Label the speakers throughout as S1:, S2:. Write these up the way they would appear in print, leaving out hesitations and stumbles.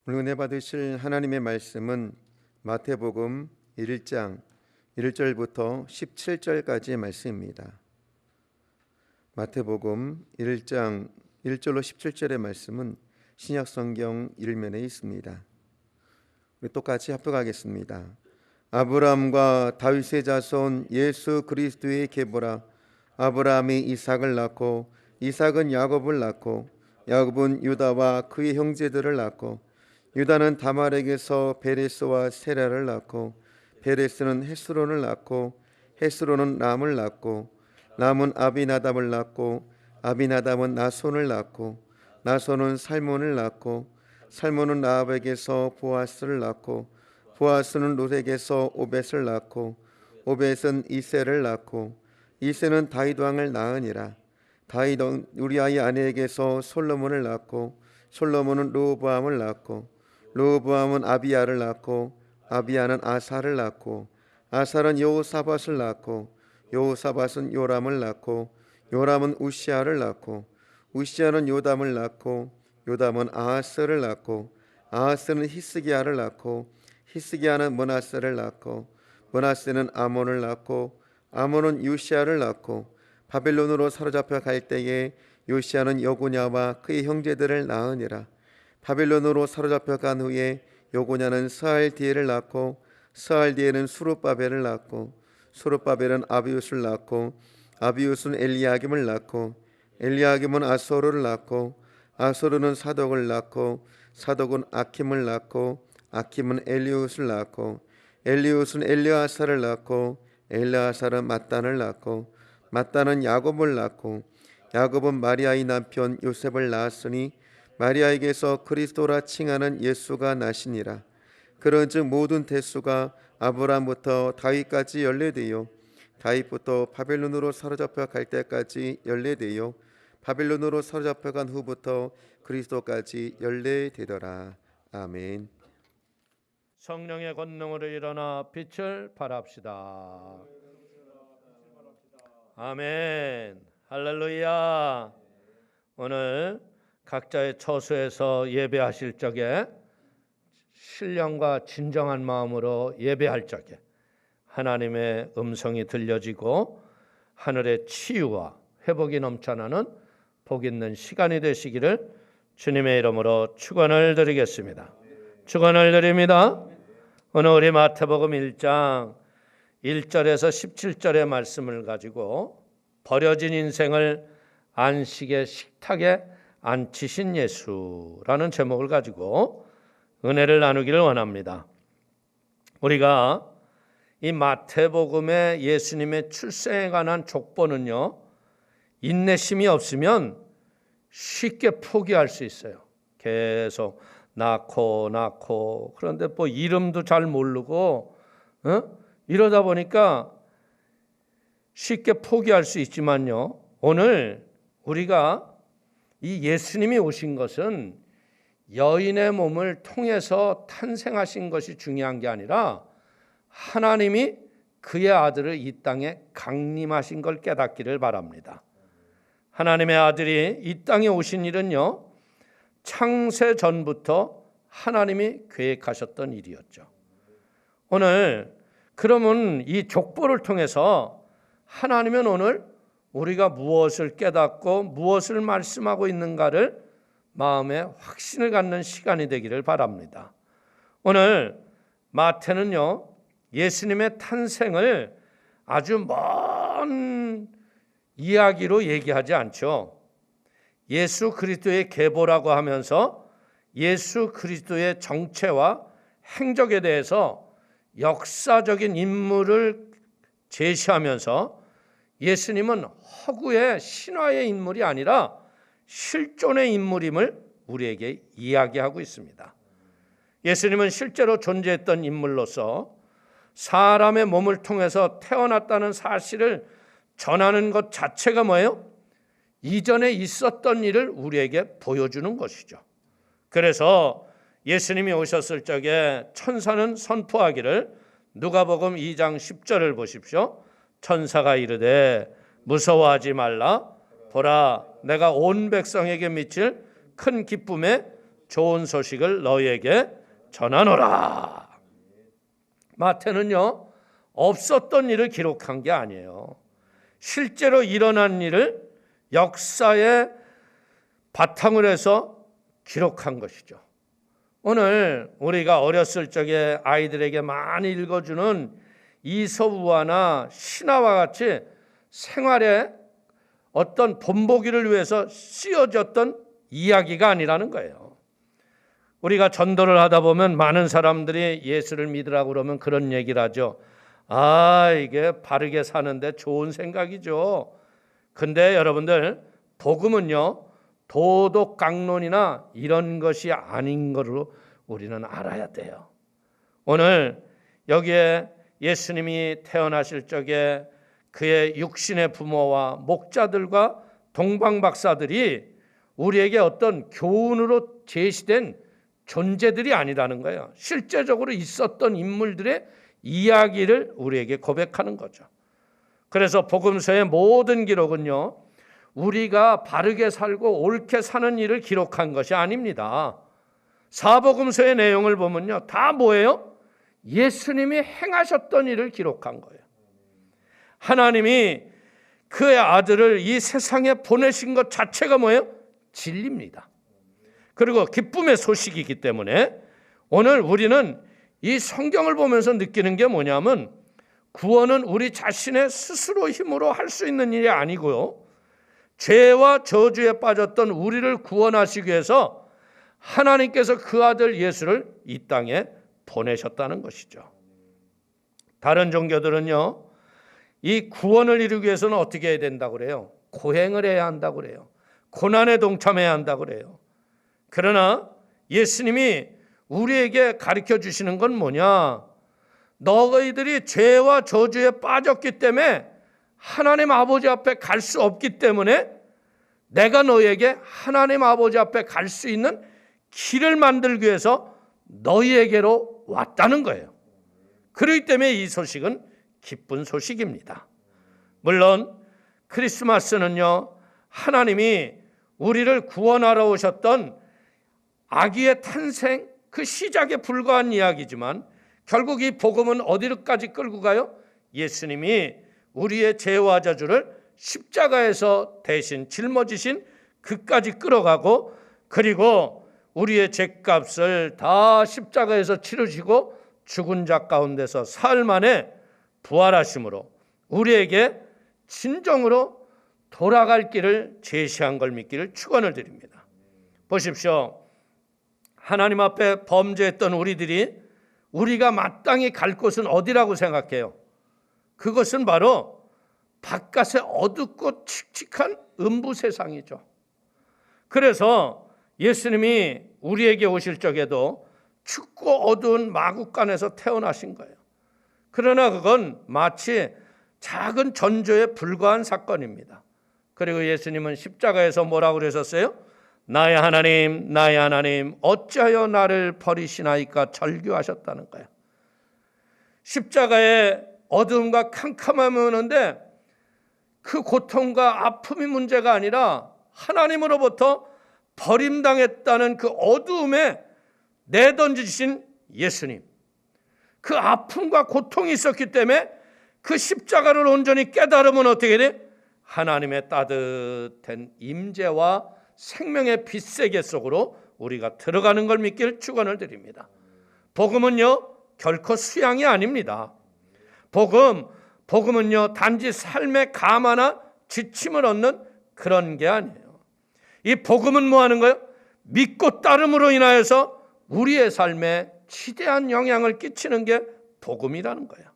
S1: 오늘 은혜 받으실 하나님의 말씀은 마태복음 1장 1절부터 17절까지의 말씀입니다. 마태복음 1장 1절로 17절의 말씀은 신약성경 1면에 있습니다. 우리 똑같이 합독하겠습니다. 아브라함과 다윗의 자손 예수 그리스도의 계보라. 아브라함이 이삭을 낳고 이삭은 야곱을 낳고 야곱은 유다와 그의 형제들을 낳고 유다는 다말에게서 베레스와 세라를 낳고 베레스는 헤스론을 낳고 헤스론은 람을 낳고 람은 아비나답을 낳고 아비나답은 나손을 낳고 나손은 살몬을 낳고 살몬은 라합에게서 보아스를 낳고 보아스는 룻에게서 오벳을 낳고 오벳은 이새를 낳고 이새는 다윗 왕을 낳으니라. 다윗은 우리아의 아내에게서 솔로몬을 낳고 솔로몬은 르호보암을 낳고 르호보암은 아비야를 낳고 아비야는 아사를 낳고 아사는 여호사밧을 낳고 여호사밧은 요람을 낳고 요람은 우시야를 낳고 우시야는 요담을 낳고 요담은 아하스를 낳고 아하스는 히스기야를 낳고 히스기야는 므낫세를 낳고 므낫세는 아몬을 낳고 아몬은 요시야를 낳고 바벨론으로 사로잡혀 갈 때에 요시야는 여고냐와 그의 형제들을 낳으니라. 바벨론으로 사로잡혀 간 후에 여고냐는 스알디엘을 낳고 스알디엘은 수룹바벨을 낳고 수룹바벨은 아비웃을 낳고 아비웃은 엘리야김을 낳고 엘리야김은 아소르를 낳고 아소르는 사독을 낳고 사독은 아킴을 낳고 아킴은 엘리웃을 낳고 엘리웃은 엘리아사를 낳고 엘리아사는 mat단을 낳고 mat단은 야곱을 낳고 야곱은 마리아의 남편 요셉을 낳았으니 마리아에게서 그리스도라 칭하는 예수가 나시니라. 그런즉 모든 대수가 아브라함부터 다윗까지 연례되요 다윗부터 바벨론으로 사로잡혀 갈 때까지 연례되요 바벨론으로 사로잡혀 간 후부터 그리스도까지 연례되더라. 아멘.
S2: 성령의 권능으로 일어나 빛을 발합시다. 아멘. 할렐루야. 오늘 각자의 처소에서 예배하실 적에 신령과 진정한 마음으로 예배할 적에 하나님의 음성이 들려지고 하늘의 치유와 회복이 넘쳐나는 복 있는 시간이 되시기를 주님의 이름으로 축원을 드리겠습니다. 축원을 드립니다. 오늘 우리 마태복음 1장 1절에서 17절의 말씀을 가지고 버려진 인생을 안식의 식탁에 앉히신 예수라는 제목을 가지고 은혜를 나누기를 원합니다. 우리가 이 마태복음의 예수님의 출생에 관한 족보는요, 인내심이 없으면 쉽게 포기할 수 있어요. 계속 낳고 그런데 뭐 이름도 잘 모르고 이러다 보니까 쉽게 포기할 수 있지만요, 오늘 우리가 이 예수님이 오신 것은 여인의 몸을 통해서 탄생하신 것이 중요한 게 아니라 하나님이 그의 아들을 이 땅에 강림하신 걸 깨닫기를 바랍니다. 하나님의 아들이 이 땅에 오신 일은요, 창세 전부터 하나님이 계획하셨던 일이었죠. 오늘 그러면 이 족보를 통해서 하나님은 오늘 우리가 무엇을 깨닫고 무엇을 말씀하고 있는가를 마음에 확신을 갖는 시간이 되기를 바랍니다. 오늘 마태는요, 예수님의 탄생을 아주 먼 이야기로 얘기하지 않죠. 예수 그리스도의 계보라고 하면서 예수 그리스도의 정체와 행적에 대해서 역사적인 인물을 제시하면서 예수님은 허구의 신화의 인물이 아니라 실존의 인물임을 우리에게 이야기하고 있습니다. 예수님은 실제로 존재했던 인물로서 사람의 몸을 통해서 태어났다는 사실을 전하는 것 자체가 뭐예요? 이전에 있었던 일을 우리에게 보여주는 것이죠. 그래서 예수님이 오셨을 적에 천사는 선포하기를, 누가복음 2장 10절을 보십시오. 천사가 이르되 무서워하지 말라. 보라, 내가 온 백성에게 미칠 큰 기쁨의 좋은 소식을 너희에게 전하노라. 마태는요, 없었던 일을 기록한 게 아니에요. 실제로 일어난 일을 역사에 바탕을 해서 기록한 것이죠. 오늘 우리가 어렸을 적에 아이들에게 많이 읽어주는 이서우화나 신화와 같이 생활에 어떤 본보기를 위해서 쓰여졌던 이야기가 아니라는 거예요. 우리가 전도를 하다 보면 많은 사람들이 예수를 믿으라고 그러면 그런 얘기를 하죠. 이게 바르게 사는데 좋은 생각이죠. 근데 여러분들, 복음은요, 도덕 강론이나 이런 것이 아닌 걸로 우리는 알아야 돼요. 오늘 여기에 예수님이 태어나실 적에 그의 육신의 부모와 목자들과 동방박사들이 우리에게 어떤 교훈으로 제시된 존재들이 아니라는 거예요. 실제적으로 있었던 인물들의 이야기를 우리에게 고백하는 거죠. 그래서 복음서의 모든 기록은요, 우리가 바르게 살고 옳게 사는 일을 기록한 것이 아닙니다. 사복음서의 내용을 보면요, 다 뭐예요? 예수님이 행하셨던 일을 기록한 거예요. 하나님이 그의 아들을 이 세상에 보내신 것 자체가 뭐예요? 진리입니다. 그리고 기쁨의 소식이기 때문에 오늘 우리는 이 성경을 보면서 느끼는 게 뭐냐면, 구원은 우리 자신의 스스로 힘으로 할 수 있는 일이 아니고요, 죄와 저주에 빠졌던 우리를 구원하시기 위해서 하나님께서 그 아들 예수를 이 땅에 보내셨다는 것이죠. 다른 종교들은요, 이 구원을 이루기 위해서는 어떻게 해야 된다고 그래요? 고행을 해야 한다고 그래요. 고난에 동참해야 한다고 그래요. 그러나 예수님이 우리에게 가르쳐 주시는 건 뭐냐? 너희들이 죄와 저주에 빠졌기 때문에 하나님 아버지 앞에 갈 수 없기 때문에 내가 너희에게 하나님 아버지 앞에 갈 수 있는 길을 만들기 위해서 너희에게로 왔다는 거예요. 그렇기 때문에 이 소식은 기쁜 소식입니다. 물론 크리스마스는요, 하나님이 우리를 구원하러 오셨던 아기의 탄생, 그 시작에 불과한 이야기지만 결국 이 복음은 어디로까지 끌고 가요? 예수님이 우리의 죄와 저주를 십자가에서 대신 짊어지신 그까지 끌어가고, 그리고 우리의 죄값을 다 십자가에서 치르시고 죽은 자 가운데서 사흘 만에 부활하심으로 우리에게 진정으로 돌아갈 길을 제시한 걸 믿기를 축원을 드립니다. 보십시오. 하나님 앞에 범죄했던 우리가 마땅히 갈 곳은 어디라고 생각해요? 그것은 바로 바깥의 어둡고 칙칙한 음부 세상이죠. 그래서 예수님이 우리에게 오실 적에도 춥고 어두운 마국간에서 태어나신 거예요. 그러나 그건 마치 작은 전조에 불과한 사건입니다. 그리고 예수님은 십자가에서 뭐라고 그러셨어요? 나의 하나님 어찌하여 나를 버리시나이까 절규하셨다는 거예요. 십자가의 어두움과 캄캄함이 오는데 그 고통과 아픔이 문제가 아니라 하나님으로부터 버림당했다는 그 어두움에 내던지신 예수님, 그 아픔과 고통이 있었기 때문에 그 십자가를 온전히 깨달으면 어떻게 돼? 하나님의 따뜻한 임재와 생명의 빛세계 속으로 우리가 들어가는 걸 믿길 축원을 드립니다. 복음은요, 결코 수양이 아닙니다. 복음은요, 단지 삶의 감화나 지침을 얻는 그런 게 아니에요. 이 복음은 뭐 하는 거예요? 믿고 따름으로 인하여서 우리의 삶에 지대한 영향을 끼치는 게 복음이라는 거예요.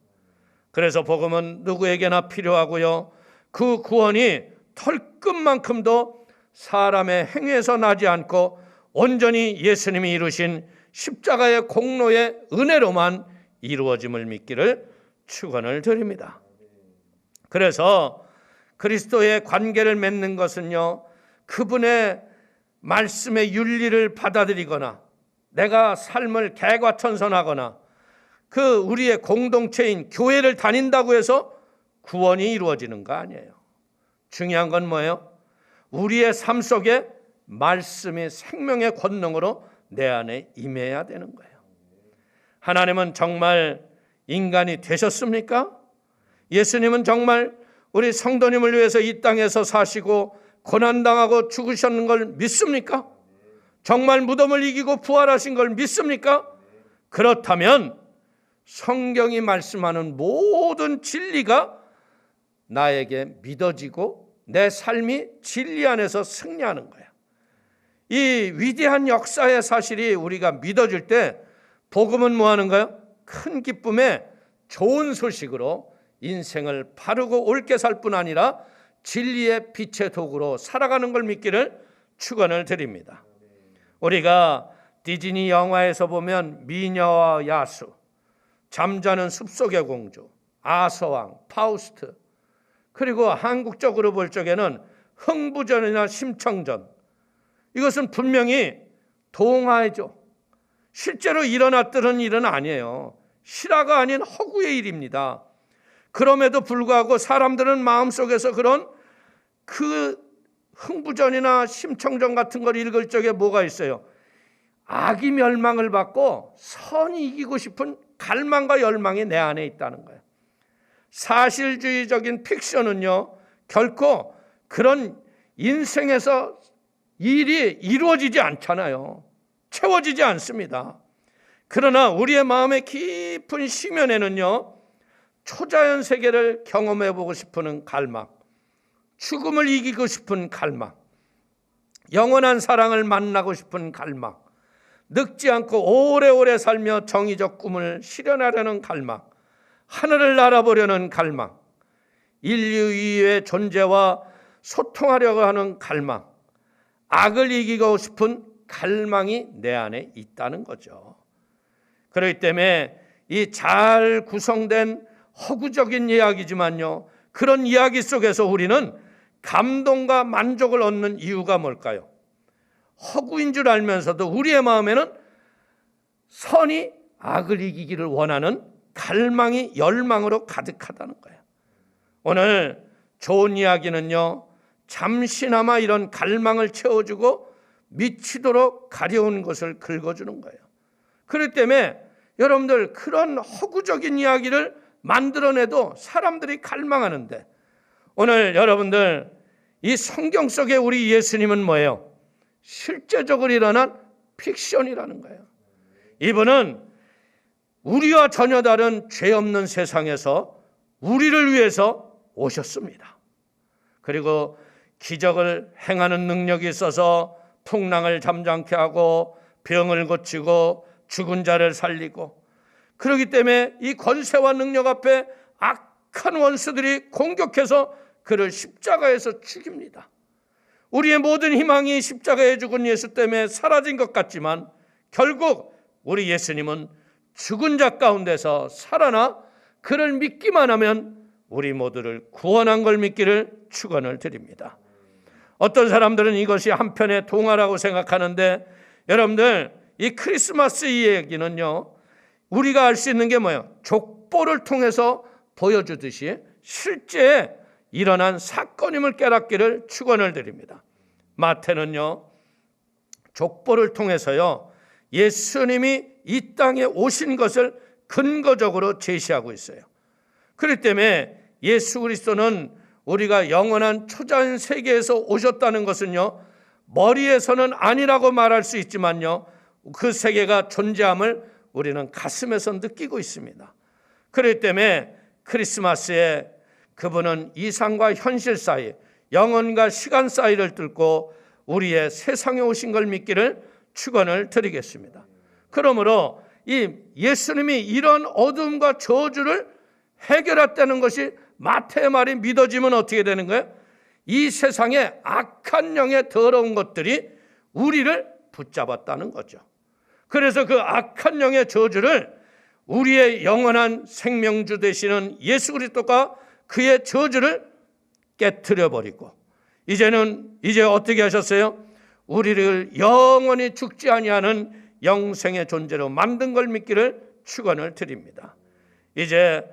S2: 그래서 복음은 누구에게나 필요하고요, 그 구원이 털끝만큼도 사람의 행위에서 나지 않고 온전히 예수님이 이루신 십자가의 공로의 은혜로만 이루어짐을 믿기를 축원을 드립니다. 그래서 그리스도의 관계를 맺는 것은요, 그분의 말씀의 윤리를 받아들이거나 내가 삶을 개과천선하거나 그 우리의 공동체인 교회를 다닌다고 해서 구원이 이루어지는 거 아니에요. 중요한 건 뭐예요? 우리의 삶 속에 말씀이 생명의 권능으로 내 안에 임해야 되는 거예요. 하나님은 정말 인간이 되셨습니까? 예수님은 정말 우리 성도님을 위해서 이 땅에서 사시고 고난당하고 죽으셨는 걸 믿습니까? 정말 무덤을 이기고 부활하신 걸 믿습니까? 그렇다면 성경이 말씀하는 모든 진리가 나에게 믿어지고 내 삶이 진리 안에서 승리하는 거야. 이 위대한 역사의 사실이 우리가 믿어질 때 복음은 뭐 하는 거예요? 큰 기쁨에 좋은 소식으로 인생을 바르고 옳게 살 뿐 아니라 진리의 빛의 도구로 살아가는 걸 믿기를 축원을 드립니다. 우리가 디즈니 영화에서 보면 미녀와 야수, 잠자는 숲속의 공주, 아서왕, 파우스트, 그리고 한국적으로 볼 적에는 흥부전이나 심청전, 이것은 분명히 동화이죠. 실제로 일어났던 일은 아니에요. 실화가 아닌 허구의 일입니다. 그럼에도 불구하고 사람들은 마음속에서 그런 그 흥부전이나 심청전 같은 걸 읽을 적에 뭐가 있어요? 악이 멸망을 받고 선이 이기고 싶은 갈망과 열망이 내 안에 있다는 거예요. 사실주의적인 픽션은요, 결코 그런 인생에서 일이 이루어지지 않잖아요. 채워지지 않습니다. 그러나 우리의 마음의 깊은 심연에는요, 초자연 세계를 경험해보고 싶은 갈망, 죽음을 이기고 싶은 갈망, 영원한 사랑을 만나고 싶은 갈망, 늙지 않고 오래오래 살며 정의적 꿈을 실현하려는 갈망, 하늘을 날아보려는 갈망, 인류 이외의 존재와 소통하려고 하는 갈망, 악을 이기고 싶은 갈망이 내 안에 있다는 거죠. 그렇기 때문에 이 잘 구성된 허구적인 이야기지만요, 그런 이야기 속에서 우리는 감동과 만족을 얻는 이유가 뭘까요? 허구인 줄 알면서도 우리의 마음에는 선이 악을 이기기를 원하는 갈망이 열망으로 가득하다는 거예요. 오늘 좋은 이야기는요, 잠시나마 이런 갈망을 채워주고 미치도록 가려운 것을 긁어주는 거예요. 그렇기 때문에 여러분들 그런 허구적인 이야기를 만들어내도 사람들이 갈망하는데, 오늘 여러분들 이 성경 속에 우리 예수님은 뭐예요? 실제적으로 일어난 픽션이라는 거예요. 이분은 우리와 전혀 다른 죄 없는 세상에서 우리를 위해서 오셨습니다. 그리고 기적을 행하는 능력이 있어서 풍랑을 잠잠케 하고 병을 고치고 죽은 자를 살리고, 그렇기 때문에 이 권세와 능력 앞에 악한 원수들이 공격해서 그를 십자가에서 죽입니다. 우리의 모든 희망이 십자가에 죽은 예수 때문에 사라진 것 같지만 결국 우리 예수님은 죽은 자 가운데서 살아나 그를 믿기만 하면 우리 모두를 구원한 걸 믿기를 축원을 드립니다. 어떤 사람들은 이것이 한편의 동화라고 생각하는데, 여러분들 이 크리스마스 이 얘기는요, 우리가 알 수 있는 게 뭐예요? 족보를 통해서 보여주듯이 실제 일어난 사건임을 깨닫기를 축원을 드립니다. 마태는요, 족보를 통해서요, 예수님이 이 땅에 오신 것을 근거적으로 제시하고 있어요. 그렇기 때문에 예수 그리스도는 우리가 영원한 초자연 세계에서 오셨다는 것은요, 머리에서는 아니라고 말할 수 있지만요, 그 세계가 존재함을 우리는 가슴에서 느끼고 있습니다. 그렇기 때문에 크리스마스에 그분은 이상과 현실 사이, 영혼과 시간 사이를 뚫고 우리의 세상에 오신 걸 믿기를 축원을 드리겠습니다. 그러므로 이 예수님이 이런 어둠과 저주를 해결했다는 것이 마태의 말이 믿어지면 어떻게 되는 거예요? 이 세상에 악한 영의 더러운 것들이 우리를 붙잡았다는 거죠. 그래서 그 악한 영의 저주를 우리의 영원한 생명주 되시는 예수 그리스도가 그의 저주를 깨트려 버리고, 이제 어떻게 하셨어요? 우리를 영원히 죽지 아니하는 영생의 존재로 만든 걸 믿기를 축원을 드립니다. 이제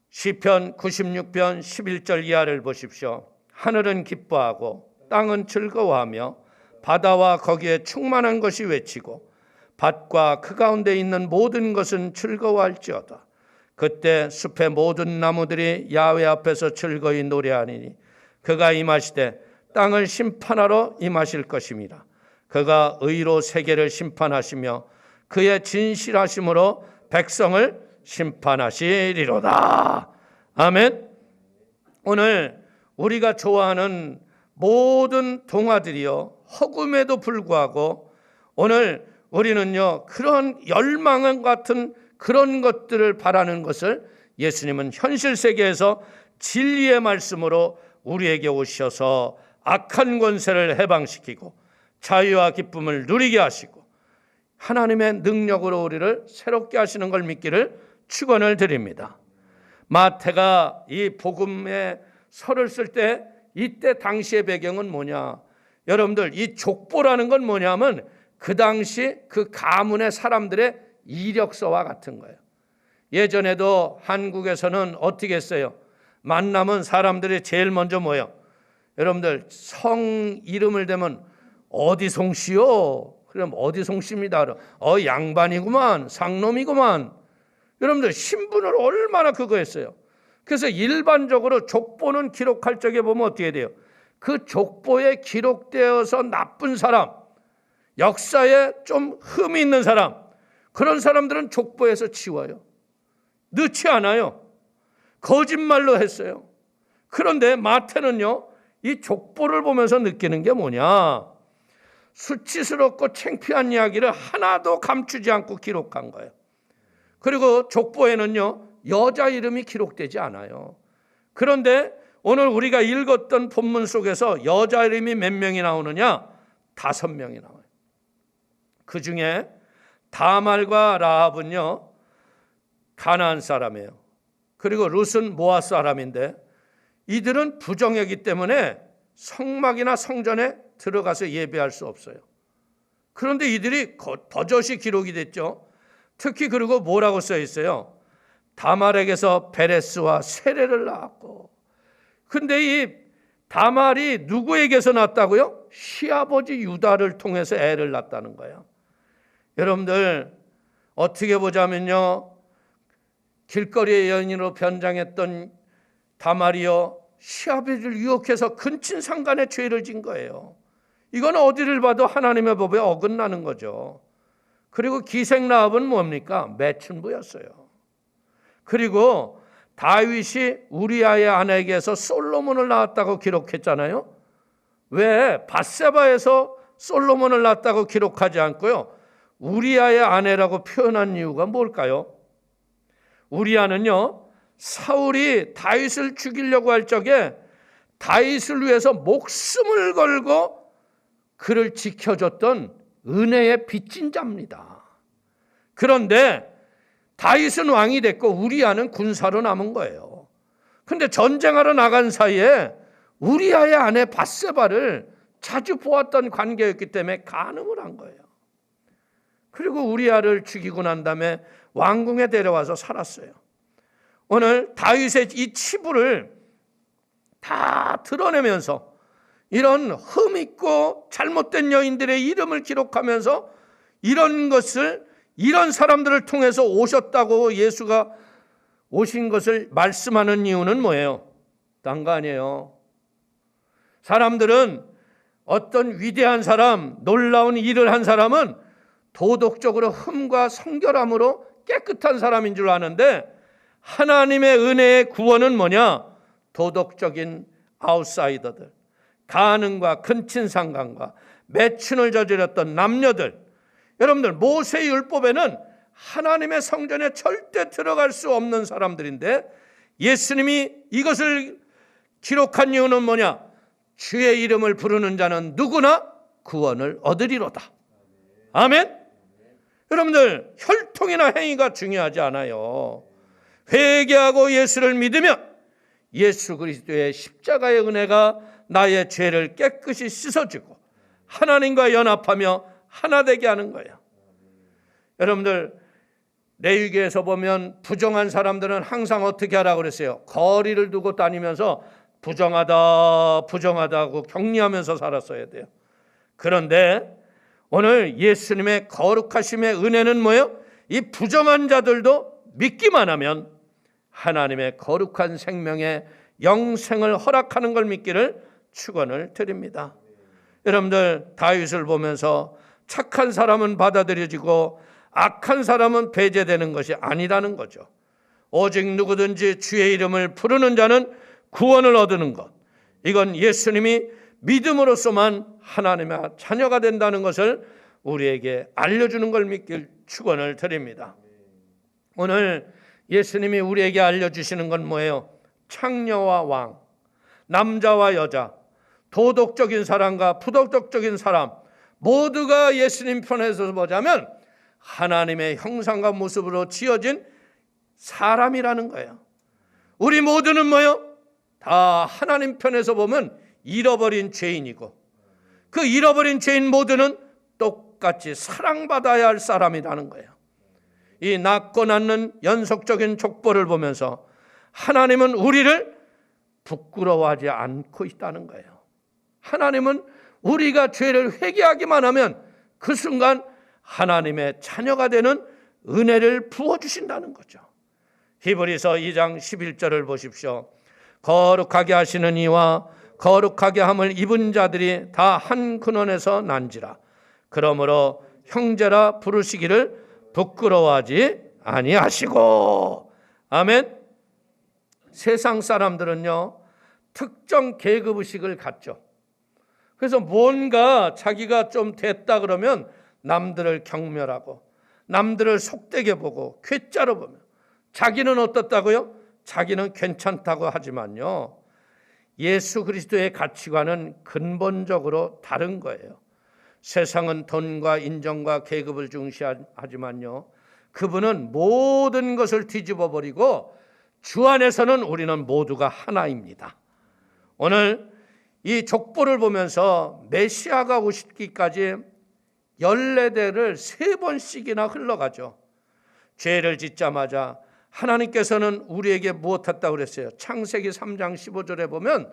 S2: 시편 96편 11절 이하를 보십시오. 하늘은 기뻐하고 땅은 즐거워하며 바다와 거기에 충만한 것이 외치고 밭과 그 가운데 있는 모든 것은 즐거워할지어다. 그때 숲의 모든 나무들이 야훼 앞에서 즐거이 노래하니니 그가 임하시되 땅을 심판하러 임하실 것입니다. 그가 의로 세계를 심판하시며 그의 진실하심으로 백성을 심판하시리로다. 아멘. 오늘 우리가 좋아하는 모든 동화들이요 허구임에도 불구하고 오늘 우리는요 그런 열망 같은 그런 것들을 바라는 것을 예수님은 현실 세계에서 진리의 말씀으로 우리에게 오셔서 악한 권세를 해방시키고 자유와 기쁨을 누리게 하시고 하나님의 능력으로 우리를 새롭게 하시는 걸 믿기를 축원을 드립니다. 마태가 이 복음의 서를 쓸 때 이때 당시의 배경은 뭐냐? 여러분들 이 족보라는 건 뭐냐면 그 당시 그 가문의 사람들의 이력서와 같은 거예요. 예전에도 한국에서는 어떻게 했어요? 만나면 사람들이 제일 먼저 뭐예요? 여러분들 성 이름을 대면 어디 송씨요? 그럼 어디 송씨입니다. 양반이구만, 상놈이구만. 여러분들 신분을 얼마나 그거 했어요. 그래서 일반적으로 족보는 기록할 적에 보면 어떻게 돼요? 그 족보에 기록되어서 나쁜 사람, 역사에 좀 흠이 있는 사람, 그런 사람들은 족보에서 지워요. 넣지 않아요. 거짓말로 했어요. 그런데 마태는요, 이 족보를 보면서 느끼는 게 뭐냐? 수치스럽고 창피한 이야기를 하나도 감추지 않고 기록한 거예요. 그리고 족보에는요, 여자 이름이 기록되지 않아요. 그런데 오늘 우리가 읽었던 본문 속에서 여자 이름이 몇 명이 나오느냐? 5명이 나와요. 그 중에 다말과 라합은요, 가나안 사람이에요. 그리고 룻은 모압 사람인데 이들은 부정이기 때문에 성막이나 성전에 들어가서 예배할 수 없어요. 그런데 이들이 버젓이 기록이 됐죠. 특히 그리고 뭐라고 써 있어요? 다말에게서 베레스와 세레를 낳았고. 근데 이 다말이 누구에게서 낳았다고요? 시아버지 유다를 통해서 애를 낳았다는 거예요. 여러분들 어떻게 보자면요, 길거리의 여인으로 변장했던 다말이요, 시아버지를 유혹해서 근친상간의 죄를 진 거예요. 이건 어디를 봐도 하나님의 법에 어긋나는 거죠. 그리고 기생라합은 뭡니까? 매춘부였어요. 그리고 다윗이 우리아의 아내에게서 솔로몬을 낳았다고 기록했잖아요. 왜 밧세바에서 솔로몬을 낳았다고 기록하지 않고요, 우리아의 아내라고 표현한 이유가 뭘까요? 우리아는요, 사울이 다윗을 죽이려고 할 적에 다윗을 위해서 목숨을 걸고 그를 지켜줬던 은혜의 빚진 자입니다. 그런데 다윗은 왕이 됐고 우리아는 군사로 남은 거예요. 그런데 전쟁하러 나간 사이에 우리아의 아내 밧세바를 자주 보았던 관계였기 때문에 간음을 한 거예요. 그리고 우리아를 죽이고 난 다음에 왕궁에 데려와서 살았어요. 오늘 다윗의 이 치부를 다 드러내면서 이런 흠있고 잘못된 여인들의 이름을 기록하면서 이런 것을, 이런 사람들을 통해서 오셨다고 예수가 오신 것을 말씀하는 이유는 뭐예요? 딴 거 아니에요. 사람들은 어떤 위대한 사람, 놀라운 일을 한 사람은 도덕적으로 흠과 성결함으로 깨끗한 사람인 줄 아는데, 하나님의 은혜의 구원은 뭐냐? 도덕적인 아웃사이더들, 간음과 근친상간과 매춘을 저질렀던 남녀들. 여러분들 모세의 율법에는 하나님의 성전에 절대 들어갈 수 없는 사람들인데 예수님이 이것을 기록한 이유는 뭐냐? 주의 이름을 부르는 자는 누구나 구원을 얻으리로다. 아멘. 여러분들 혈통이나 행위가 중요하지 않아요. 회개하고 예수를 믿으면 예수 그리스도의 십자가의 은혜가 나의 죄를 깨끗이 씻어주고 하나님과 연합하며 하나 되게 하는 거예요. 여러분들 레위기에서 보면 부정한 사람들은 항상 어떻게 하라고 그랬어요? 거리를 두고 다니면서 부정하다 부정하다고 격려하면서 살았어야 돼요. 그런데 오늘 예수님의 거룩하심의 은혜는 뭐예요? 이 부정한 자들도 믿기만 하면 하나님의 거룩한 생명의 영생을 허락하는 걸 믿기를 축원을 드립니다. 여러분들, 다윗을 보면서 착한 사람은 받아들여지고 악한 사람은 배제되는 것이 아니라는 거죠. 오직 누구든지 주의 이름을 부르는 자는 구원을 얻는 것, 이건 예수님이 믿음으로서만 하나님의 자녀가 된다는 것을 우리에게 알려주는 걸 믿길 축원을 드립니다. 오늘 예수님이 우리에게 알려주시는 건 뭐예요? 창녀와 왕, 남자와 여자, 도덕적인 사람과 부도덕적인 사람 모두가 예수님 편에서 보자면 하나님의 형상과 모습으로 지어진 사람이라는 거예요. 우리 모두는 뭐예요? 다 하나님 편에서 보면 잃어버린 죄인이고, 그 잃어버린 죄인 모두는 똑같이 사랑받아야 할 사람이라는 거예요. 이 낳고 낳는 연속적인 족보를 보면서 하나님은 우리를 부끄러워하지 않고 있다는 거예요. 하나님은 우리가 죄를 회개하기만 하면 그 순간 하나님의 자녀가 되는 은혜를 부어주신다는 거죠. 히브리서 2장 11절을 보십시오. 거룩하게 하시는 이와 거룩하게 함을 입은 자들이 다 한 근원에서 난지라. 그러므로 형제라 부르시기를 부끄러워하지 아니하시고. 아멘. 세상 사람들은요, 특정 계급의식을 갖죠. 그래서 뭔가 자기가 좀 됐다 그러면 남들을 경멸하고 남들을 속되게 보고 괴짜로 보면, 자기는 어떻다고요? 자기는 괜찮다고 하지만요, 예수 그리스도의 가치관은 근본적으로 다른 거예요. 세상은 돈과 인정과 계급을 중시하지만요, 그분은 모든 것을 뒤집어 버리고 주 안에서는 우리는 모두가 하나입니다. 오늘 이 족보를 보면서 메시아가 오시기까지 14대를 3번씩이나 흘러가죠. 죄를 짓자마자 하나님께서는 우리에게 무엇했다고 그랬어요? 창세기 3장 15절에 보면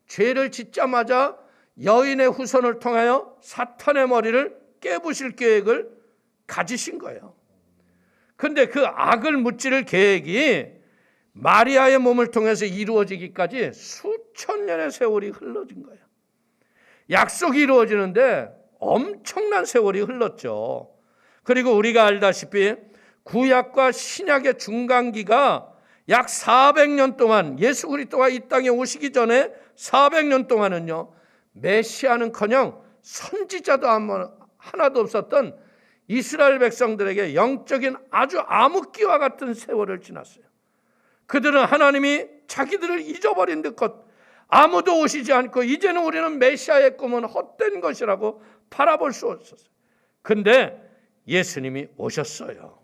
S2: 죄를 짓자마자 여인의 후손을 통하여 사탄의 머리를 깨부실 계획을 가지신 거예요. 그런데 그 악을 무찌를 계획이 마리아의 몸을 통해서 이루어지기까지 수천 년의 세월이 흘러진 거예요. 약속이 이루어지는데 엄청난 세월이 흘렀죠. 그리고 우리가 알다시피 구약과 신약의 중간기가 약 400년 동안, 예수 그리스도가 이 땅에 오시기 전에 400년 동안은요, 메시아는커녕 선지자도 하나도 없었던 이스라엘 백성들에게 영적인 아주 암흑기와 같은 세월을 지났어요. 그들은 하나님이 자기들을 잊어버린 듯 아무도 오시지 않고 이제는 우리는 메시아의 꿈은 헛된 것이라고 바라볼 수 없었어요. 근데 예수님이 오셨어요.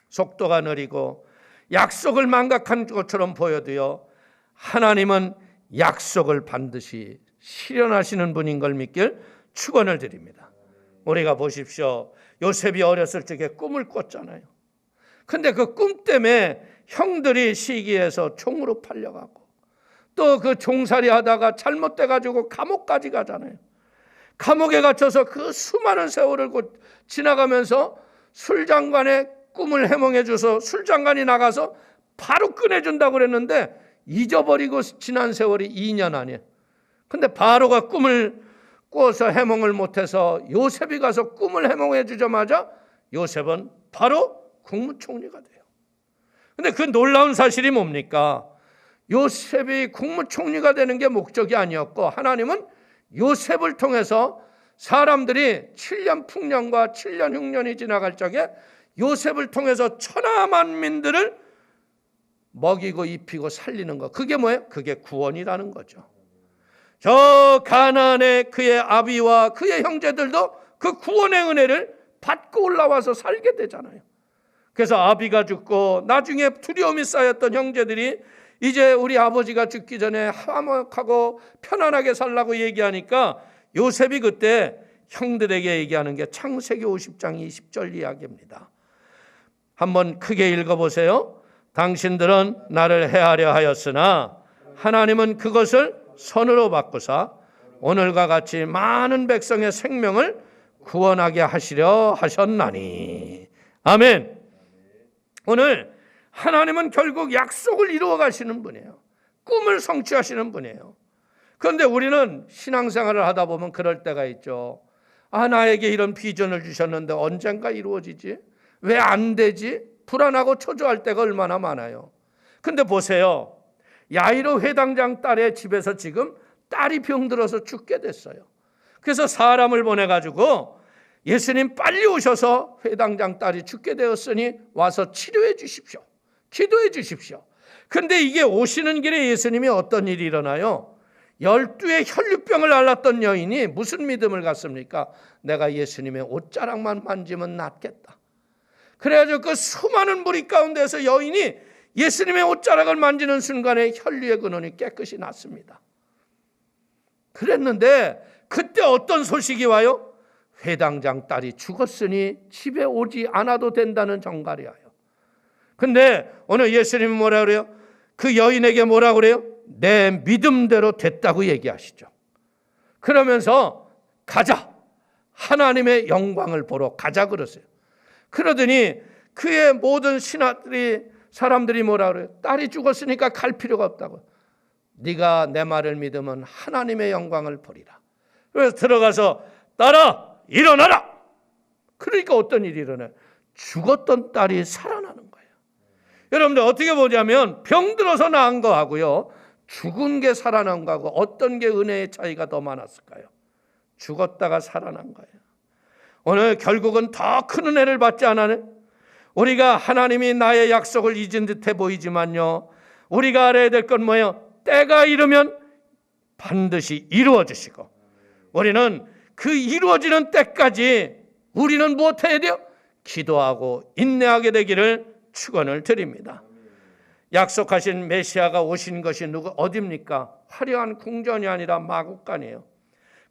S2: 속도가 느리고 약속을 망각한 것처럼 보여도요, 하나님은 약속을 반드시 실현하시는 분인 걸 믿길 축원을 드립니다. 우리가 보십시오. 요셉이 어렸을 적에 꿈을 꿨잖아요. 근데 그 꿈 때문에 형들이 시기해서 총으로 팔려가고, 또 그 종살이 하다가 잘못돼가지고 감옥까지 가잖아요. 감옥에 갇혀서 그 수많은 세월을 지나가면서 술장관의 꿈을 해몽해줘서 술장관이 나가서 바로 꺼내준다고 그랬는데 잊어버리고 지난 세월이 2년 아니에요. 근데 바로가 꿈을 꿔서 해몽을 못해서 요셉이 가서 꿈을 해몽해 주자마자 요셉은 바로 국무총리가 돼요. 근데 그 놀라운 사실이 뭡니까? 요셉이 국무총리가 되는 게 목적이 아니었고, 하나님은 요셉을 통해서 사람들이 7년 풍년과 7년 흉년이 지나갈 적에 요셉을 통해서 천하만민들을 먹이고 입히고 살리는 것, 그게 뭐예요? 그게 구원이라는 거죠. 저 가나안의 그의 아비와 그의 형제들도 그 구원의 은혜를 받고 올라와서 살게 되잖아요. 그래서 아비가 죽고 나중에 두려움이 쌓였던 형제들이 이제 우리 아버지가 죽기 전에 화목하고 편안하게 살라고 얘기하니까 요셉이 그때 형들에게 얘기하는 게 창세기 50장 20절 이야기입니다. 한번 크게 읽어보세요. 당신들은 나를 해하려 하였으나 하나님은 그것을 선으로 바꾸사 오늘과 같이 많은 백성의 생명을 구원하게 하시려 하셨나니. 아멘. 오늘 하나님은 결국 약속을 이루어 가시는 분이에요. 꿈을 성취하시는 분이에요. 그런데 우리는 신앙생활을 하다 보면 그럴 때가 있죠. 나에게 이런 비전을 주셨는데 언젠가 이루어지지? 왜 안 되지? 불안하고 초조할 때가 얼마나 많아요. 근데 보세요. 야이로 회당장 딸의 집에서 지금 딸이 병들어서 죽게 됐어요. 그래서 사람을 보내가지고 예수님 빨리 오셔서 회당장 딸이 죽게 되었으니 와서 치료해 주십시오. 기도해 주십시오. 근데 이게 오시는 길에 예수님이 어떤 일이 일어나요? 12의 혈류병을 앓았던 여인이 무슨 믿음을 갖습니까? 내가 예수님의 옷자락만 만지면 낫겠다. 그래가지고 그 수많은 무리 가운데서 여인이 예수님의 옷자락을 만지는 순간에 혈류의 근원이 깨끗이 났습니다. 그랬는데 그때 어떤 소식이 와요? 회당장 딸이 죽었으니 집에 오지 않아도 된다는 정갈이 와요. 근데 오늘 예수님은 뭐라 그래요? 그 여인에게 뭐라 그래요? 내 믿음대로 됐다고 얘기하시죠. 그러면서 가자. 하나님의 영광을 보러 가자 그러세요. 그러더니 그의 모든 사람들이 뭐라 그래요? 딸이 죽었으니까 갈 필요가 없다고. 네가 내 말을 믿으면 하나님의 영광을 보리라. 그래서 들어가서 딸아 일어나라. 그러니까 어떤 일이 일어나요? 죽었던 딸이 살아나는 거예요. 여러분들 어떻게 보자면 병들어서 나은 거하고요, 죽은 게 살아난 거하고 어떤 게 은혜의 차이가 더 많았을까요? 죽었다가 살아난 거예요. 오늘 결국은 더 큰 은혜를 받지 않아요? 우리가 하나님이 나의 약속을 잊은 듯해 보이지만요, 우리가 알아야 될 건 뭐예요? 때가 이르면 반드시 이루어 주시고, 우리는 그 이루어지는 때까지 우리는 무엇해야 돼요? 기도하고 인내하게 되기를 축원을 드립니다. 약속하신 메시아가 오신 것이 어디입니까? 화려한 궁전이 아니라 마국간이에요.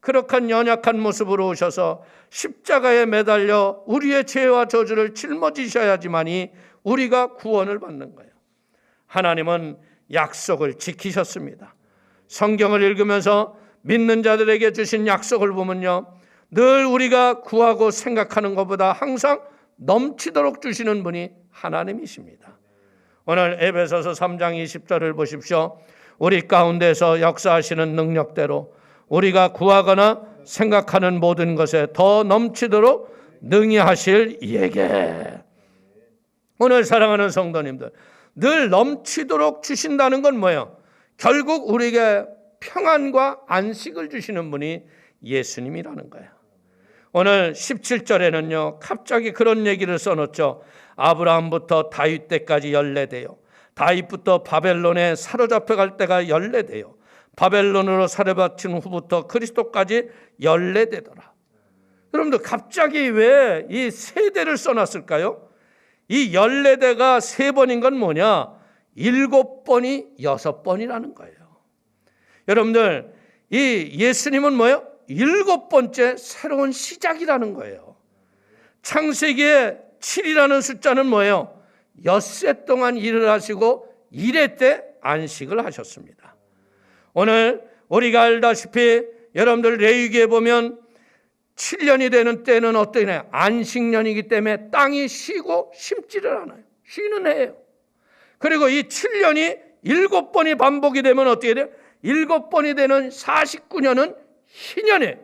S2: 그렇게 연약한 모습으로 오셔서 십자가에 매달려 우리의 죄와 저주를 짊어지셔야지만이 우리가 구원을 받는 거예요. 하나님은 약속을 지키셨습니다. 성경을 읽으면서 믿는 자들에게 주신 약속을 보면요, 늘 우리가 구하고 생각하는 것보다 항상 넘치도록 주시는 분이 하나님이십니다. 오늘 에베소서 3장 20절을 보십시오. 우리 가운데서 역사하시는 능력대로 우리가 구하거나 생각하는 모든 것에 더 넘치도록 능히 하실 이에게. 오늘 사랑하는 성도님들, 늘 넘치도록 주신다는 건 뭐예요? 결국 우리에게 평안과 안식을 주시는 분이 예수님이라는 거예요. 오늘 17절에는요 갑자기 그런 얘기를 써놓죠. 아브라함부터 다윗 때까지 14대요. 다윗부터 바벨론에 사로잡혀갈 때가 14대요. 바벨론으로 사로잡힌 후부터 그리스도까지 14대더라. 여러분들 갑자기 왜 이 세대를 써놨을까요? 이 14대가 3번인 건 뭐냐? 7번이 6번이라는 거예요. 여러분들 이 예수님은 뭐예요? 7번째 새로운 시작이라는 거예요. 창세기에 7이라는 숫자는 뭐예요? 엿새 동안 일을 하시고 1회 때 안식을 하셨습니다. 오늘 우리가 알다시피 여러분들 레위기에 보면 7년이 되는 때는 어떤 해? 안식년이기 때문에 땅이 쉬고 심지를 않아요. 쉬는 해예요. 그리고 이 7년이 7번이 반복이 되면 어떻게 돼요? 7번이 되는 49년은 희년이에요.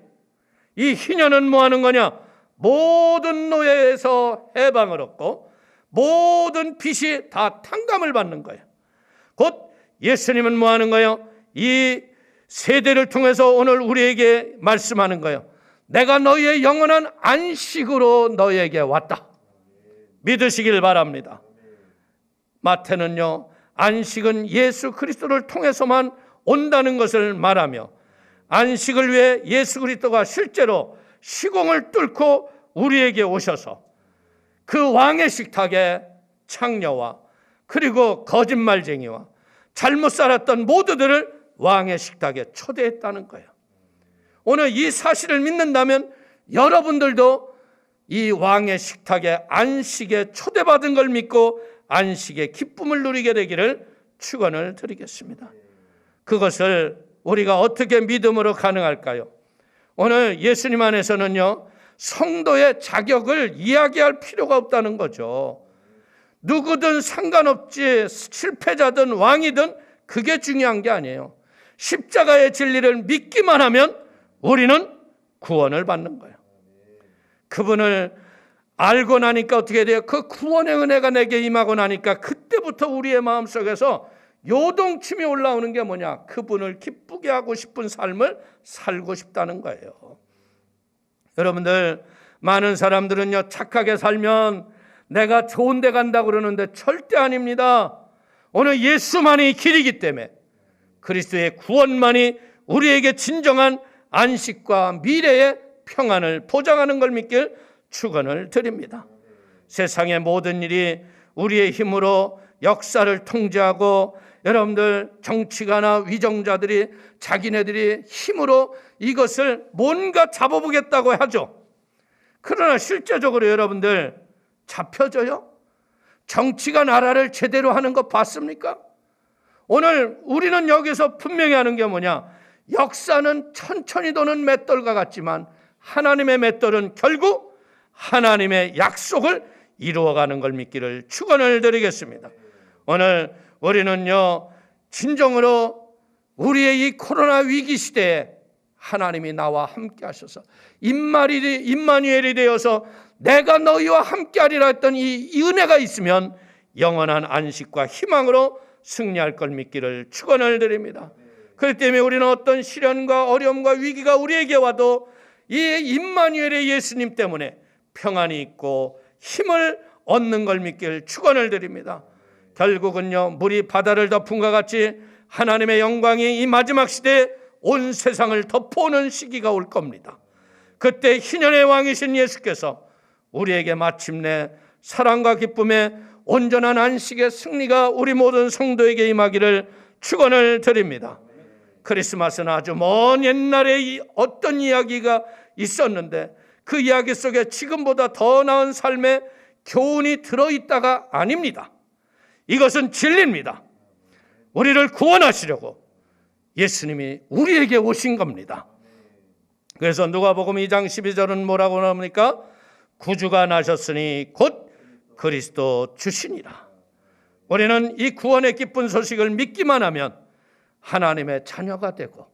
S2: 이 희년은 뭐 하는 거냐? 모든 노예에서 해방을 얻고 모든 빚이 다 탕감을 받는 거예요. 곧 예수님은 뭐 하는 거예요? 이 세대를 통해서 오늘 우리에게 말씀하는 거예요. 내가 너희의 영원한 안식으로 너희에게 왔다. 믿으시길 바랍니다. 마태는요, 안식은 예수 그리스도를 통해서만 온다는 것을 말하며 안식을 위해 예수 그리스도가 실제로 시공을 뚫고 우리에게 오셔서 그 왕의 식탁에 창녀와 그리고 거짓말쟁이와 잘못 살았던 모두들을 왕의 식탁에 초대했다는 거예요. 오늘 이 사실을 믿는다면 여러분들도 이 왕의 식탁에 안식에 초대받은 걸 믿고 안식의 기쁨을 누리게 되기를 축원을 드리겠습니다. 그것을 우리가 어떻게 믿음으로 가능할까요? 오늘 예수님 안에서는요, 성도의 자격을 이야기할 필요가 없다는 거죠. 누구든 상관없지, 실패자든 왕이든 그게 중요한 게 아니에요. 십자가의 진리를 믿기만 하면 우리는 구원을 받는 거예요. 그분을 알고 나니까 어떻게 돼요? 그 구원의 은혜가 내게 임하고 나니까 그때부터 우리의 마음속에서 요동침이 올라오는 게 뭐냐? 그분을 기쁘게 하고 싶은 삶을 살고 싶다는 거예요. 여러분들, 많은 사람들은요, 착하게 살면 내가 좋은 데 간다고 그러는데 절대 아닙니다. 오늘 예수만이 길이기 때문에, 그리스도의 구원만이 우리에게 진정한 안식과 미래의 평안을 보장하는 걸 믿길 축원을 드립니다. 세상의 모든 일이 우리의 힘으로 역사를 통제하고, 여러분들 정치가나 위정자들이 자기네들이 힘으로 이것을 뭔가 잡아보겠다고 하죠. 그러나 실제적으로 여러분들 잡혀져요? 정치가 나라를 제대로 하는 거 봤습니까? 오늘 우리는 여기서 분명히 하는 게 뭐냐? 역사는 천천히 도는 맷돌과 같지만 하나님의 맷돌은 결국 하나님의 약속을 이루어가는 걸 믿기를 축원을 드리겠습니다. 오늘 우리는요, 진정으로 우리의 이 코로나 위기 시대에 하나님이 나와 함께 하셔서 임마누엘이 되어서 내가 너희와 함께 하리라 했던 이 은혜가 있으면 영원한 안식과 희망으로 승리할 걸 믿기를 축원을 드립니다. 그렇기 때문에 우리는 어떤 시련과 어려움과 위기가 우리에게 와도 이 임마누엘의 예수님 때문에 평안이 있고 힘을 얻는 걸 믿기를 축원을 드립니다. 결국은요, 물이 바다를 덮은 것 같이 하나님의 영광이 이 마지막 시대에 온 세상을 덮어오는 시기가 올 겁니다. 그때 희년의 왕이신 예수께서 우리에게 마침내 사랑과 기쁨의 온전한 안식의 승리가 우리 모든 성도에게 임하기를 축원을 드립니다. 크리스마스는 아주 먼 옛날에 어떤 이야기가 있었는데 그 이야기 속에 지금보다 더 나은 삶의 교훈이 들어있다가 아닙니다. 이것은 진리입니다. 우리를 구원하시려고 예수님이 우리에게 오신 겁니다. 그래서 누가복음 2장 12절은 뭐라고 나옵니까? 구주가 나셨으니 곧 그리스도 주시니라. 우리는 이 구원의 기쁜 소식을 믿기만 하면 하나님의 자녀가 되고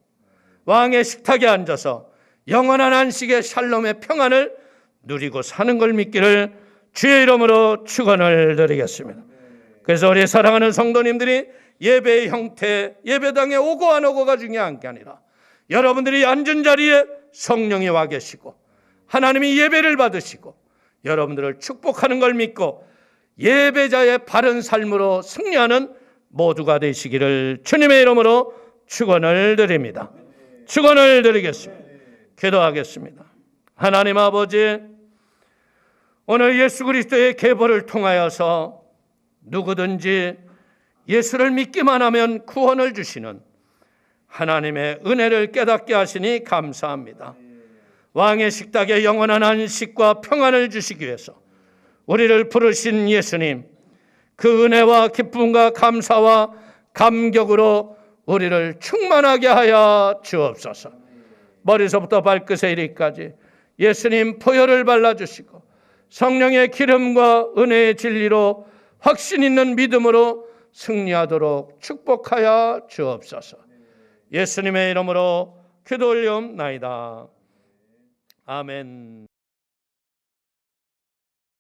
S2: 왕의 식탁에 앉아서 영원한 안식의 샬롬의 평안을 누리고 사는 걸 믿기를 주의 이름으로 축원을 드리겠습니다. 그래서 우리 사랑하는 성도님들이 예배의 형태, 예배당에 오고 안 오고가 중요한 게 아니라 여러분들이 앉은 자리에 성령이 와 계시고 하나님이 예배를 받으시고 여러분들을 축복하는 걸 믿고 예배자의 바른 삶으로 승리하는 모두가 되시기를 주님의 이름으로 축원을 드립니다. 축원을 드리겠습니다. 기도하겠습니다. 하나님 아버지, 오늘 예수 그리스도의 계보를 통하여서 누구든지 예수를 믿기만 하면 구원을 주시는 하나님의 은혜를 깨닫게 하시니 감사합니다. 왕의 식탁에 영원한 안식과 평안을 주시기 위해서 우리를 부르신 예수님, 그 은혜와 기쁨과 감사와 감격으로 우리를 충만하게 하여 주옵소서. 머리서부터 발끝에 이르기까지 예수님 포효를 발라주시고 성령의 기름과 은혜의 진리로 확신 있는 믿음으로 승리하도록 축복하여 주옵소서. 예수님의 이름으로 기도 올리옵나이다. 아멘.